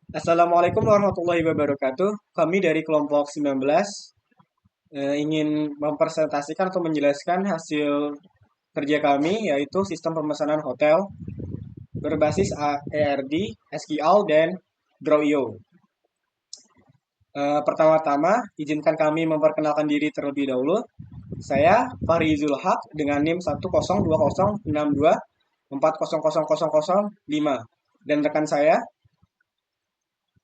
Assalamualaikum warahmatullahi wabarakatuh. Kami dari kelompok 19 ingin mempresentasikan atau menjelaskan hasil kerja kami yaitu sistem pemesanan hotel berbasis ERD, SQL, dan Draw.io. Pertama-tama, izinkan kami memperkenalkan diri terlebih dahulu. Saya Fahri Zulhaq dengan NIM 1020624000005 dan rekan saya.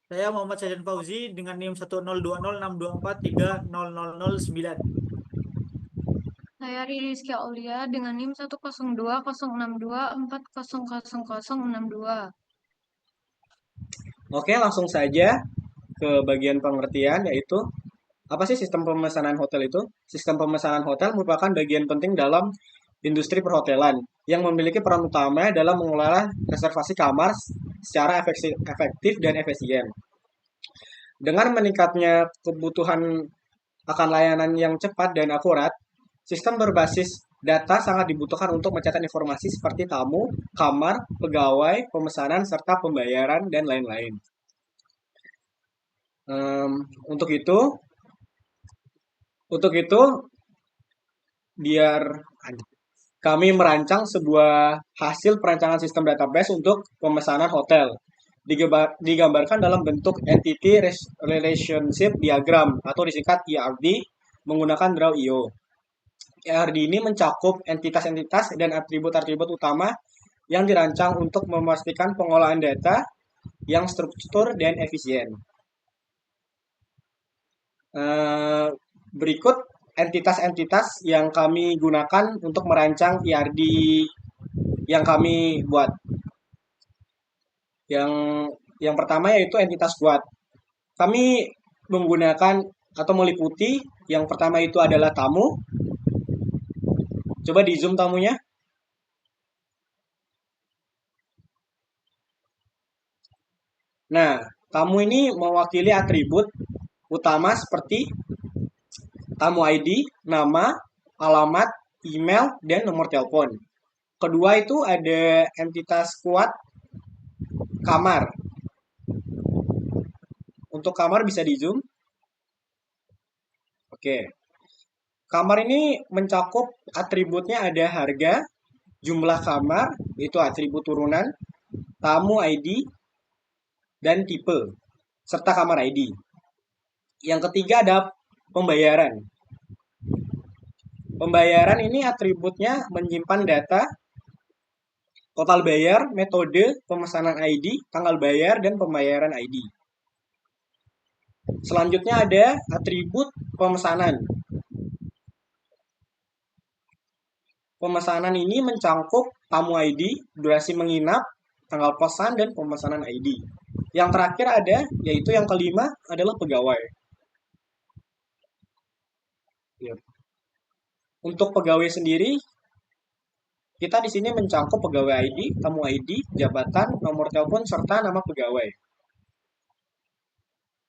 Saya Muhammad Sajan Fauzi dengan NIM 1020624300009. Saya Riri Rizky Aulia dengan NIM 1020624000062. Oke, langsung saja ke bagian pengertian yaitu apa sih sistem pemesanan hotel itu? Sistem pemesanan hotel merupakan bagian penting dalam industri perhotelan yang memiliki peran utama dalam mengelola reservasi kamar secara efektif dan efisien. Dengan meningkatnya kebutuhan akan layanan yang cepat dan akurat, sistem berbasis data sangat dibutuhkan untuk mencatat informasi seperti tamu, kamar, pegawai, pemesanan, serta pembayaran, dan lain-lain. Em, untuk itu, untuk itu, biar kami merancang sebuah hasil perancangan sistem database untuk pemesanan hotel. Digambarkan dalam bentuk Entity Relationship Diagram atau disingkat ERD menggunakan Draw.io. ERD ini mencakup entitas-entitas dan atribut-atribut utama yang dirancang untuk memastikan pengolahan data yang struktur dan efisien. Berikut entitas-entitas yang kami gunakan untuk merancang ERD yang kami buat. Yang yang pertama yaitu entitas kuat. Kami menggunakan atau meliputi yang pertama itu adalah tamu. Coba di zoom tamunya. Nah, tamu ini mewakili atribut utama seperti tamu ID, nama, alamat, email, dan nomor telepon. Kedua itu ada entitas kuat kamar. Untuk kamar bisa di zoom. Oke. Kamar ini mencakup atributnya ada harga, jumlah kamar, itu atribut turunan, tamu ID, dan tipe, serta kamar ID. Yang ketiga ada pembayaran. Pembayaran ini atributnya menyimpan data, total bayar, metode, pemesanan ID, tanggal bayar, dan pembayaran ID. Selanjutnya ada atribut pemesanan. Pemesanan ini mencakup tamu ID, durasi menginap, tanggal pesan, dan pemesanan ID. Yang terakhir ada, yaitu yang kelima adalah pegawai. Untuk pegawai sendiri, kita di sini mencakup pegawai ID, tamu ID, jabatan, nomor telepon, serta nama pegawai.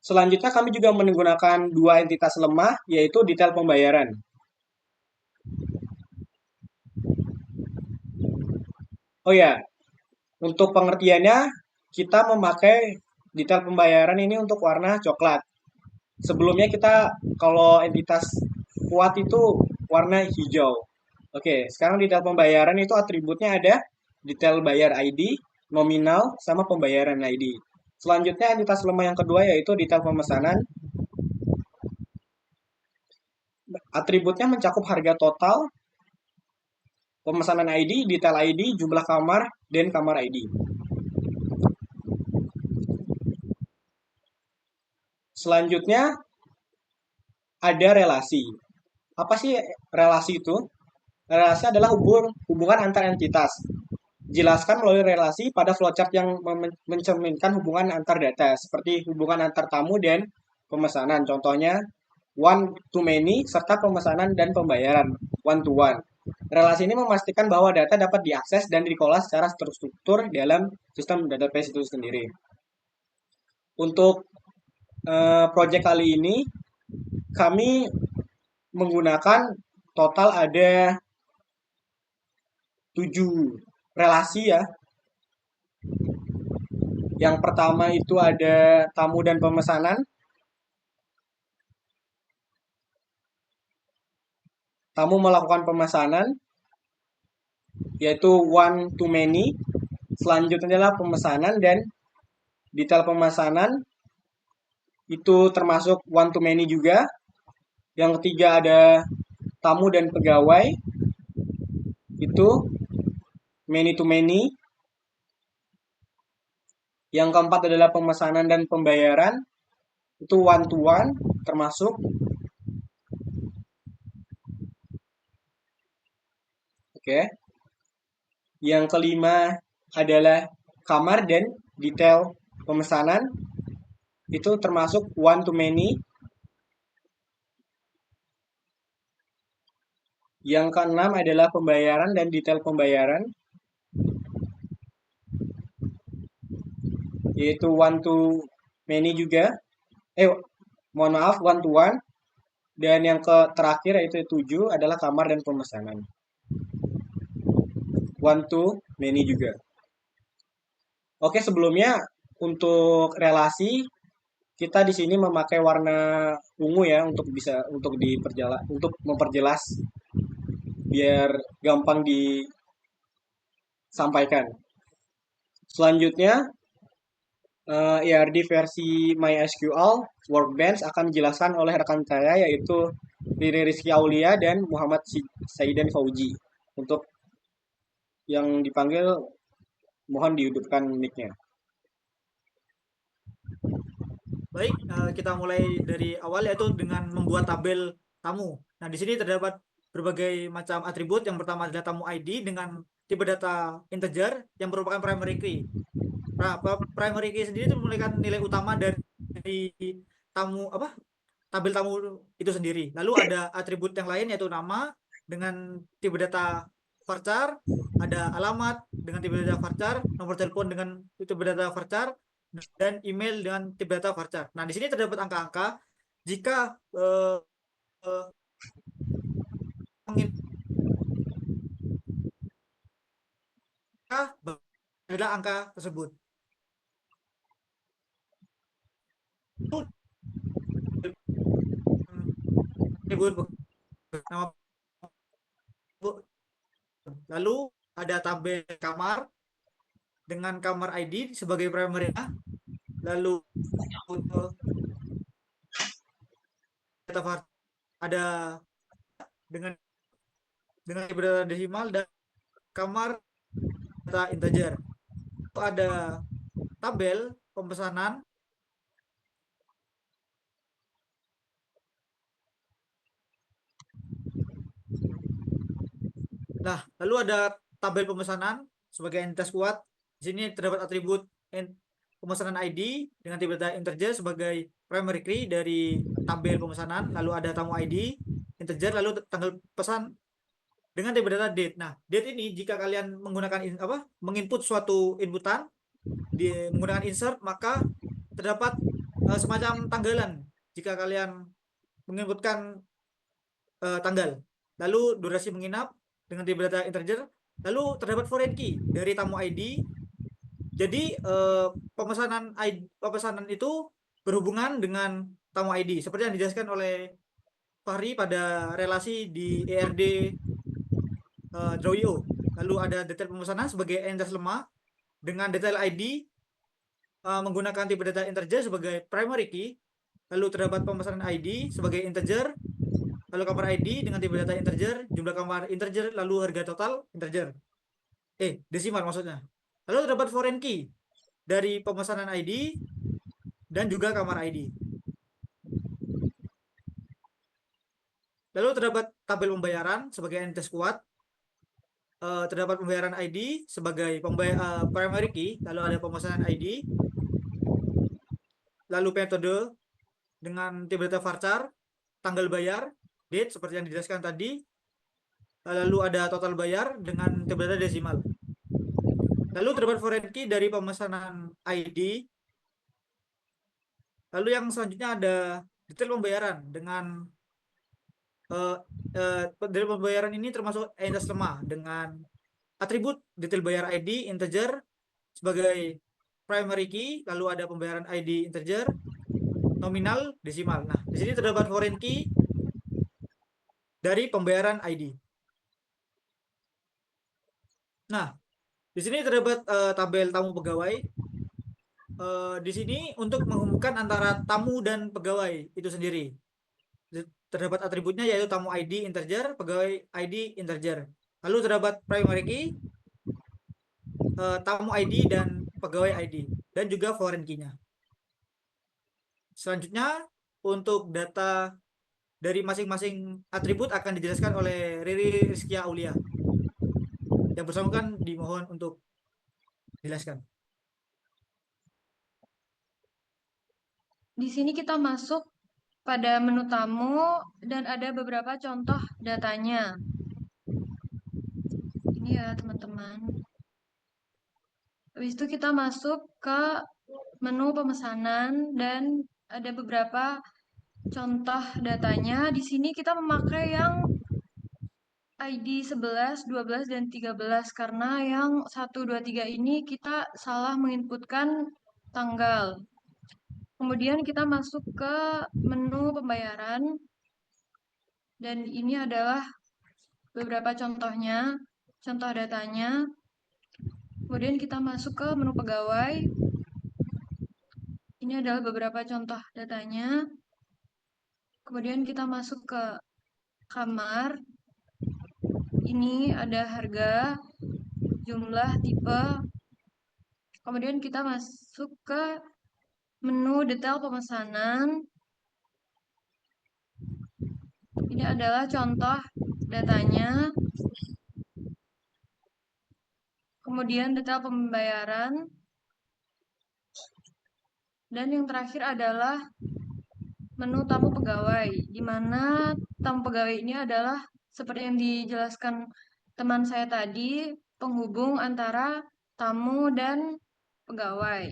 Selanjutnya kami juga menggunakan dua entitas lemah, yaitu detail pembayaran. Oh ya, untuk pengertiannya, kita memakai detail pembayaran ini untuk warna coklat. Sebelumnya kita kalau entitas kuat itu warna hijau. Oke, sekarang detail pembayaran itu atributnya ada detail bayar ID, nominal, sama pembayaran ID. Selanjutnya entitas lemah yang kedua yaitu detail pemesanan. Atributnya mencakup harga total, pemesanan ID, detail ID, jumlah kamar, dan kamar ID. Selanjutnya ada relasi. Apa sih relasi itu? Relasi adalah hubungan antar entitas. Jelaskan melalui relasi pada flowchart yang mencerminkan hubungan antar data, seperti hubungan antar tamu dan pemesanan. Contohnya, one to many, serta pemesanan dan pembayaran, one to one. Relasi ini memastikan bahwa data dapat diakses dan dikelola secara terstruktur dalam sistem database itu sendiri. Untuk project kali ini, kami menggunakan total ada 7 relasi ya. Yang pertama itu ada tamu dan pemesanan. Tamu melakukan pemesanan, yaitu one to many. Selanjutnya adalah pemesanan dan detail pemesanan itu termasuk one to many juga. Yang ketiga ada tamu dan pegawai, itu many to many. Yang keempat adalah pemesanan dan pembayaran, itu one to one termasuk. Oke. Yang kelima adalah kamar dan detail pemesanan, itu termasuk one to many. Yang keenam adalah pembayaran dan detail pembayaran, yaitu one to many juga. Mohon maaf, one to one. Dan yang terakhir yaitu 7 adalah kamar dan pemesanan. One to many juga. Oke, sebelumnya untuk relasi kita di sini memakai warna ungu ya untuk memperjelas biar gampang disampaikan. Selanjutnya ERD versi MySQL Workbench akan dijelaskan oleh rekan saya yaitu Riri Rizky Aulia dan Muhammad Saidan Fauji. Untuk yang dipanggil mohon dihidupkan mic-nya. Baik, kita mulai dari awal yaitu dengan membuat tabel tamu. Nah, di sini terdapat berbagai macam atribut. Yang pertama adalah tamu ID dengan tipe data integer yang merupakan primary key. Nah, primary key sendiri itu merupakan nilai utama dari tamu tabel tamu itu sendiri. Lalu ada atribut yang lain yaitu nama dengan tipe data varchar, ada alamat dengan tipe data varchar, nomor telepon dengan tipe data varchar, dan email dengan tipe data varchar. Nah, di sini terdapat angka-angka jika adalah angka tersebut. Lalu ada tabel kamar dengan kamar ID sebagai primary, lalu data ada dengan data desimal dan kamar data integer. Ada tabel pemesanan Nah, lalu ada tabel pemesanan sebagai entitas kuat. Di sini terdapat atribut pemesanan ID dengan tipe data integer sebagai primary key dari tabel pemesanan. Lalu ada tamu ID integer, lalu tanggal pesan dengan tipe data date. Nah, date ini jika kalian menggunakan menginput suatu inputan menggunakan insert, maka terdapat semacam tanggalan jika kalian menginputkan tanggal. Lalu durasi menginap dengan tipe data integer. Lalu terdapat foreign key dari tamu ID. Jadi pemesanan itu berhubungan dengan tamu ID seperti yang dijelaskan oleh Fahri pada relasi di ERD Drawio. Lalu ada detail pemesanan sebagai entitas lemah dengan detail ID menggunakan tipe data integer sebagai primary key. Lalu terdapat pemesanan ID sebagai integer, lalu kamar ID dengan tipe data integer, jumlah kamar integer, lalu harga total integer. Desimal maksudnya. Lalu terdapat foreign key dari pemesanan ID dan juga kamar ID. Lalu terdapat tabel pembayaran sebagai entitas kuat. Terdapat pembayaran ID sebagai primary key, lalu ada pemesanan ID, lalu metode dengan tipe data varchar, tanggal bayar, date seperti yang dijelaskan tadi, lalu ada total bayar dengan tipe data desimal. Lalu terdapat foreign key dari pemesanan ID. Lalu yang selanjutnya ada detail pembayaran dengan detail pembayaran ini termasuk entitas lemah dengan atribut detail bayar ID integer sebagai primary key, lalu ada pembayaran ID integer, nominal, desimal. Nah, di sini terdapat foreign key dari pembayaran ID. Nah, di sini terdapat tabel tamu pegawai. Di sini untuk menghubungkan antara tamu dan pegawai itu sendiri. Terdapat atributnya yaitu tamu ID integer, pegawai ID integer. Lalu terdapat primary key, tamu ID dan pegawai ID, dan juga foreign key-nya. Selanjutnya, untuk data dari masing-masing atribut akan dijelaskan oleh Riri Rizkia Aulia. Yang bersangkutan dimohon untuk dijelaskan. Di sini kita masuk pada menu tamu dan ada beberapa contoh datanya. Ini ya teman-teman. Habis itu kita masuk ke menu pemesanan dan ada beberapa contoh datanya. Di sini kita memakai yang ID 11, 12, dan 13 karena yang 1, 2, 3 ini kita salah menginputkan tanggal. Kemudian kita masuk ke menu pembayaran dan ini adalah beberapa contohnya, contoh datanya. Kemudian kita masuk ke menu pegawai. Ini adalah beberapa contoh datanya. Kemudian kita masuk ke kamar. Ini ada harga, jumlah, tipe. Kemudian kita masuk ke menu detail pemesanan. Ini adalah contoh datanya. Kemudian detail pembayaran. Dan yang terakhir adalah menu tamu pegawai, di mana tamu pegawai ini adalah seperti yang dijelaskan teman saya tadi, penghubung antara tamu dan pegawai.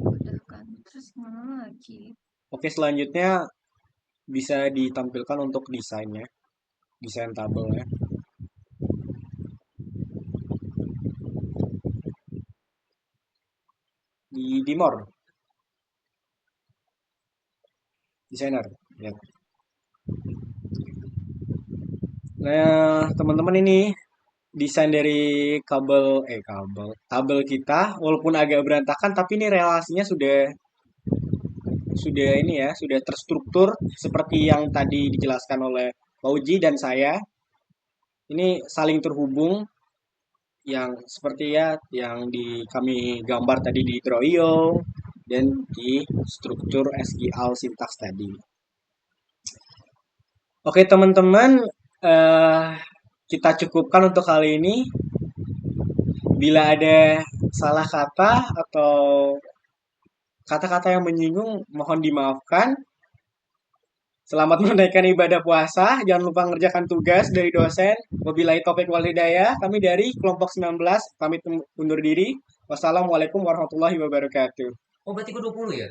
Udah kan, terus mana lagi? Oke, selanjutnya bisa ditampilkan untuk desainnya, desain tabelnya. Di more, desainer. Ya. Nah, teman-teman ini desain dari tabel kita, walaupun agak berantakan, tapi ini relasinya sudah ini ya, sudah terstruktur seperti yang tadi dijelaskan oleh Pak Uji dan saya. Ini saling terhubung yang seperti ya yang kami gambar tadi di Drawio dan di struktur SQL sintaks tadi. Oke teman-teman, kita cukupkan untuk kali ini. Bila ada salah kata atau kata-kata yang menyinggung, mohon dimaafkan. Selamat menunaikan ibadah puasa. Jangan lupa mengerjakan tugas dari dosen. Wabillahi taufiq wal hidayah. Kami dari kelompok 19 pamit undur diri. Wassalamualaikum warahmatullahi wabarakatuh. Oh, berarti gue 20 ya?